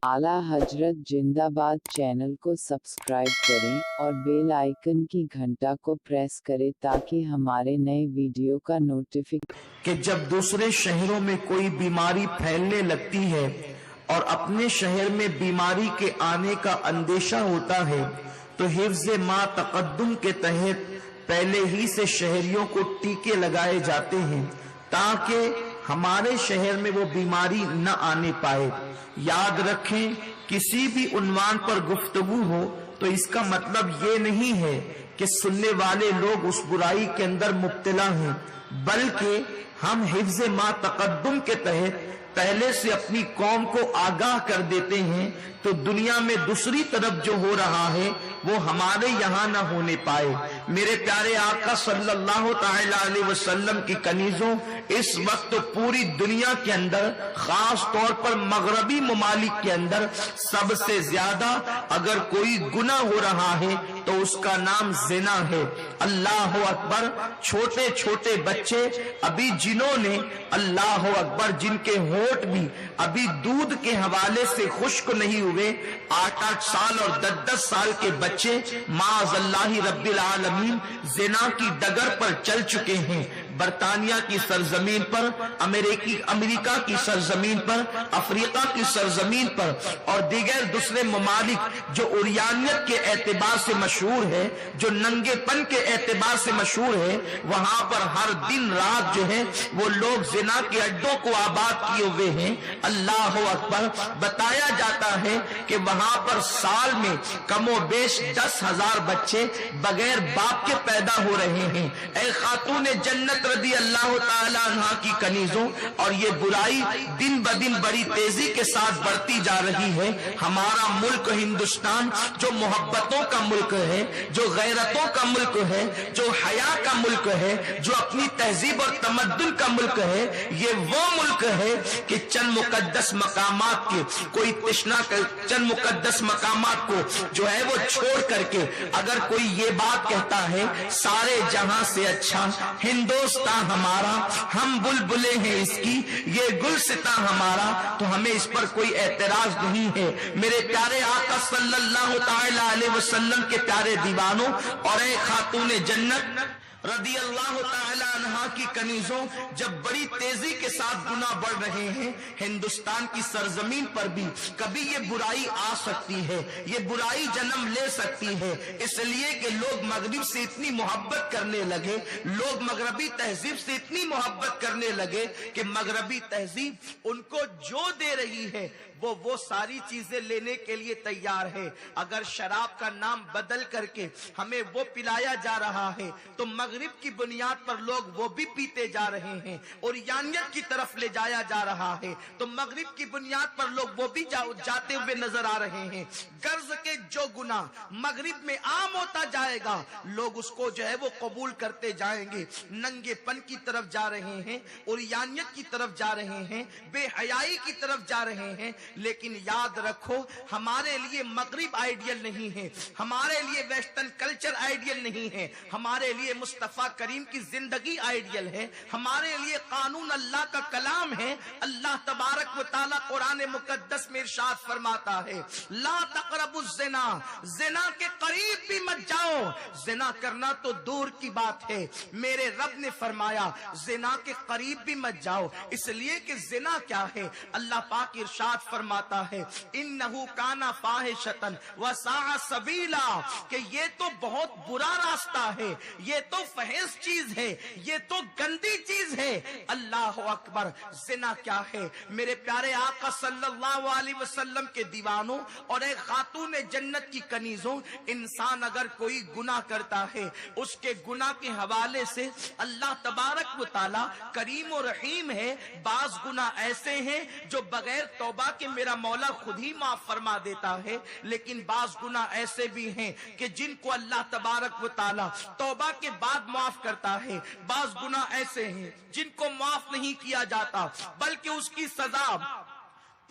आला हजरत जिंदाबाद चैनल को सब्सक्राइब करें और बेल आइकन की घंटा को प्रेस करें ताकि हमारे नए वीडियो का नोटिफिकेशन। कि जब दूसरे शहरों में कोई बीमारी फैलने लगती है और अपने शहर में बीमारी के आने का अंदेशा होता है तो हिफ्ज़ मा तक़द्दुम के तहत पहले ही से शहरियों को टीके लगाए जाते हैं ताकि हमारे शहर में वो बीमारी न आने पाए। याद रखें, किसी भी उन्वान पर गुफ्तगू हो तो इसका मतलब ये नहीं है कि सुनने वाले लोग उस बुराई के अंदर मुब्तला हैं, बल्कि हम हिफ्ज़ मा तक़द्दुम के तहत पहले से अपनी कौम को आगाह कर देते हैं तो दुनिया में दूसरी तरफ जो हो रहा है वो हमारे यहाँ न होने पाए। मेरे प्यारे आका सल्लल्लाहु तआला अलैहि वसल्लम की कनीजों, इस वक्त पूरी दुनिया के अंदर, खास तौर पर मगरबी ममालिक के अंदर सबसे ज्यादा अगर कोई गुनाह हो रहा है तो उसका नाम ज़िना है। अल्लाह अकबर। छोटे छोटे बच्चे अभी जिन्होंने, अल्लाह अकबर, जिनके होठ भी अभी दूध के हवाले से खुश्क नहीं हुए, 8-8 साल और 10-10 साल के बच्चे माअज़ल्लाहि रब्बिल आलमीन ज़िना की डगर पर चल चुके हैं। बरतानिया की सरजमीन पर, अमेरिका की सरजमीन पर, अफ्रीका की सरजमीन पर और दीगर दूसरे ममालिक जो उरियानियत के एतबार से मशहूर है, जो नंगेपन के एतबार से मशहूर है, वहां पर हर दिन रात जो है वो लोग ज़िना के अड्डों को आबाद किए हुए हैं। अल्लाह अकबर। बताया जाता है कि वहां पर साल में कमोबेश 10,000 बच्चे बगैर बाप के पैदा हो रहे हैं। ऐ खातून जन्नत रदी अल्लाह ताला अन्हा की कनीजों, और ये बुराई दिन ब दिन बड़ी तेजी के साथ बढ़ती जा रही है। हमारा मुल्क हिंदुस्तान जो मोहब्बतों का मुल्क है, जो गैरतों का मुल्क है, जो हया का मुल्क है, जो अपनी तहजीब और तमद्दुन का मुल्क है, ये वो मुल्क है कि चंद मुकद्दस मकामात के कोई तृष्णा कर, चंद मुकद्दस मकामात को जो है वो छोड़ करके अगर कोई ये बात कहता है सारे जहां से अच्छा हिंदुस्तान हमारा, हम बुलबुले हैं इसकी, ये गुलसिता हमारा, तो हमें इस पर कोई एतराज नहीं है। मेरे प्यारे आका सल्लल्लाहु तआला अलैहि वसल्लम के प्यारे दीवानों और ए खातून जन्नत रदी अल्लाह ताला अन्हा की कनीजों, जब बड़ी तेजी के साथ गुनाह बढ़ रहे हैं हिंदुस्तान की सरजमीन पर भी कभी ये बुराई आ सकती है, ये बुराई जन्म ले सकती है। इसलिए कि लोग मगरिब से इतनी मोहब्बत करने लगे, लोग मगरबी तहजीब से इतनी मोहब्बत करने लगे कि मगरबी तहजीब उनको जो दे रही है वो सारी चीजें लेने के लिए तैयार है। अगर शराब का नाम बदल करके हमें वो पिलाया जा रहा है तो मगरिब की बुनियाद पर लोग वो भी पीते जा रहे हैं और यानियत की तरफ ले जाया जा रहा है, तो मगरिब की बुनियाद पर लोग वो भी जाते हुए नजर आ रहे हैं। गर्ज के जो गुनाह मगरिब में आम होता जाएगा लोग उसको जो है वो कबूल करते जाएंगे। नंगेपन की तरफ जा रहे हैं और यानियत की तरफ जा रहे हैं, बेहयाई की तरफ जा रहे हैं। लेकिन याद रखो, हमारे लिए मगरिब आइडियल नहीं है, हमारे लिए वेस्टर्न कल्चर आइडियल नहीं है, हमारे लिए मुस्तफा करीम की जिंदगी आइडियल है, हमारे लिए कानून अल्लाह का कलाम है। अल्लाह तबारक व तआला कुरान मुकद्दस में इरशाद फरमाता है, ला तक़रबु ज़िना, ज़िना के करीब भी मत जाओ। ज़िना करना तो दूर की बात है, मेरे रब ने फरमाया ज़िना के करीब भी मत जाओ। इसलिए कि ज़िना क्या है, अल्लाह पाक इरशाद फरमाता है, इन्नहु काना फाहिशतन व साअ सबीला, कि ये तो बहुत बुरा रास्ता है, ये तो फहेश चीज है, ये तो गंदी चीज है। अल्लाह अकबर। ज़िना क्या है? मेरे प्यारे आका सल्लल्लाहु अलैहि वसल्लम के दीवानों और एक खातून जन्नत की कनीजों, इंसान अगर कोई गुनाह करता है उसके गुनाह के हवाले से अल्लाह तबारक व तआला करीम और रहीम है। बाज गुनाह ऐसे हैं जो बगैर तौबा के मेरा मौला खुद ही माफ फरमा देता है, लेकिन बाज गुनाह ऐसे भी हैं कि जिनको अल्लाह तबारक व तआला तौबा के बाद माफ करता है। बाज गुनाह ऐसे हैं जिनको माफ नहीं किया जाता बल्कि उसकी सजा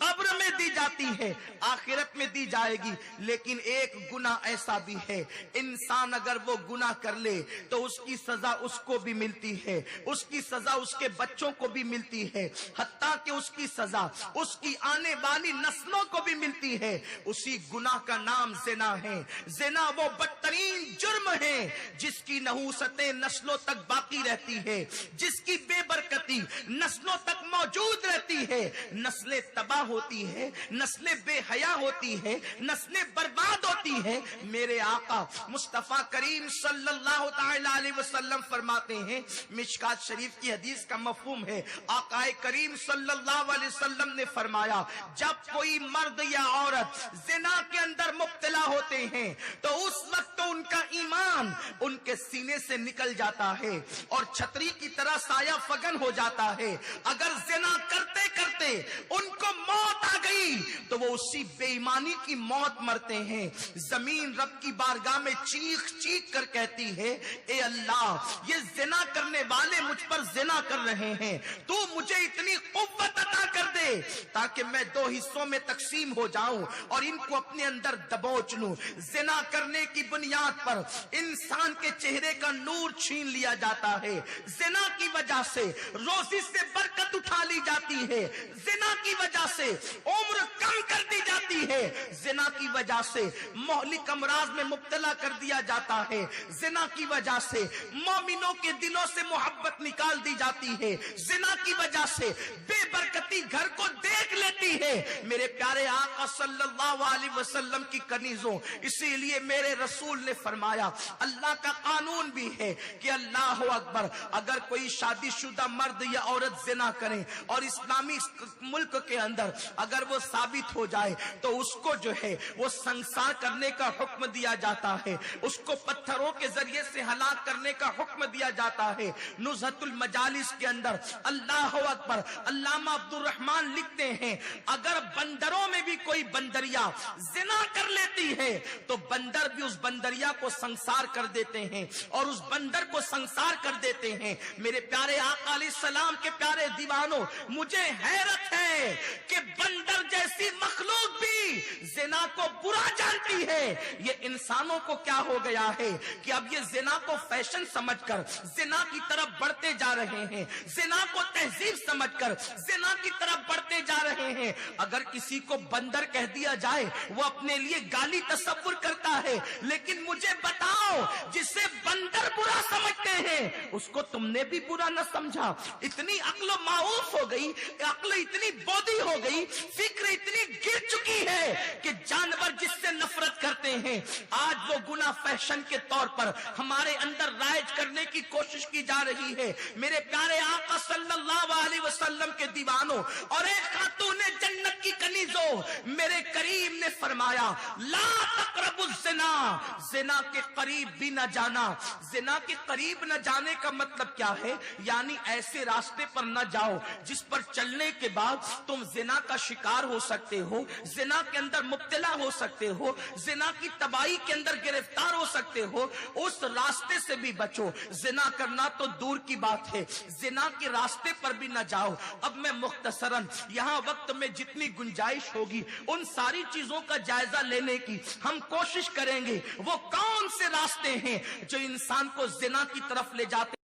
कब्र में दी जाती है, आखिरत में दी जाएगी। लेकिन एक गुनाह ऐसा भी है, इंसान अगर वो गुनाह कर ले तो उसकी सजा उसको भी मिलती है, उसकी सजा उसके बच्चों को भी मिलती है, हत्ता कि उसकी सजा उसकी आने वाली नस्लों को भी मिलती है। उसी गुनाह का नाम ज़िना है। ज़िना वो बदतरीन जुर्म है जिसकी नहूसतें नस्लों तक बाकी रहती है, जिसकी बेबरकती नस्लों तक मौजूद रहती है। नस्लें तबाह होती है, नस्लें बेहया होती है, नस्लें बर्बाद होती है। मेरे आका मुस्तफा करीम सल्लल्लाहु तआला अलैहि वसल्लम फरमाते हैं, मिशकात शरीफ की हदीस का मफहूम है, आकाए करीम सल्लल्लाहु अलैहि वसल्लम ने फरमाया, जब कोई मर्द या औरत ज़िना के अंदर मुब्तला होते हैं तो उस वक्त तो उनका ईमान उनके सीने से निकल जाता है और छतरी की तरह साया फगन हो जाता है। अगर ज़िना करते करते उनको मौत आ गई तो वो उसी बेईमानी की मौत मरते हैं। जमीन रब की बारगाह में चीख चीख कर कहती है, ए अल्लाह, ये ज़िना करने वाले मुझ पर ज़िना कर रहे हैं, तू मुझे इतनी कुव्वत अता कर दे ताकि मैं दो हिस्सों में तकसीम हो जाऊं और इनको अपने अंदर दबोच लूं। ज़िना करने की बुनियाद पर इंसान के चेहरे का नूर छीन लिया जाता है, ज़िना की वजह से रोज़ी से बरकत उठा ली जाती है, ज़िना की वजह से उम्र कम कर दी जाती है, ज़िना की वजह से मोहलिक अमराज में मुब्तला कर दिया जाता है, ज़िना की वजह से मोमिनों के दिलों से मोहब्बत निकाल दी जाती है, ज़िना की वजह से बेबरकती घर को देख लेती है। मेरे प्यारे आका सल्लल्लाहु अलैहि वसल्लम की कनीजों, इसीलिए मेरे रसूल ने फरमाया, अल्लाह का कानून भी है कि अल्लाह अकबर, अगर कोई शादीशुदा मर्द या औरत ज़िना करें और इस्लामी मुल्क के अंदर अगर वो साबित हो जाए तो उसको जो है वो संसार करने का हुक्म दिया जाता है, उसको पत्थरों के जरिए से हलाक करने का हुक्म दिया जाता है। नुज़हतुल मजालिस के अंदर अल्लाह अकबर अल्लामा अब्दुल रहमान लिखते हैं, अगर बंदरों में भी कोई बंदरिया ज़िना कर लेती है तो बंदर भी उस बंदरिया को संसार कर देते हैं और उस बंदर को संसार कर देते हैं। मेरे प्यारे आका अलैहिस्सलाम के प्यारे दीवानों, मुझे हैरत है कि बंदर जैसी मखलूक भी ज़िना को बुरा जानती है। ये इंसानों को क्या हो गया है कि अब ये ज़िना को फैशन समझकर ज़िना की तरफ बढ़ते जा रहे हैं, ज़िना को तहजीब समझकर ज़िना की तरफ बढ़ते जा रहे हैं। अगर किसी को बंदर कह दिया जाए वो अपने लिए गाली तसव्वुर करता है, लेकिन मुझे बताओ, जिसे बंदर बुरा समझते हैं उसको तुमने भी बुरा न समझा। इतनी अक्ल माऊफ हो गई, अक्ल इतनी बोधी हो गई, फिक्र इतनी गिर चुकी है कि जानवर जिससे नफरत करते हैं आज वो गुनाह फैशन के तौर पर हमारे अंदर राइज करने की कोशिश की जा रही है। मेरे प्यारे आका सल्लल्लाहु अलैहि वसल्लम के दीवानों और एक खातून जन्नत की कनीजों, मेरे करीम ने फरमाया, ला तक़रबुज़ ज़िना, ज़िना के करीब भी न जाना। ज़िना के करीब न जाने का मतलब क्या है? यानी ऐसे रास्ते पर न जाओ जिस पर चलने के बाद तुम ज़िना का शिकार हो सकते हो, ज़िना के अंदर मुब्तला हो सकते हो, ज़िना की तबाही के अंदर गिरफ्तार हो सकते हो। उस रास्ते से भी बचो। ज़िना करना तो दूर की बात है, ज़िना के रास्ते पर भी न जाओ। अब मैं मुख्तसरन यहाँ वक्त में जितनी गुंजाइश होगी उन सारी चीजों का जायजा लेने की हम कोशिश करेंगे। वो कौन से रास्ते हैं जो इंसान को ज़िना की तरफ ले जाते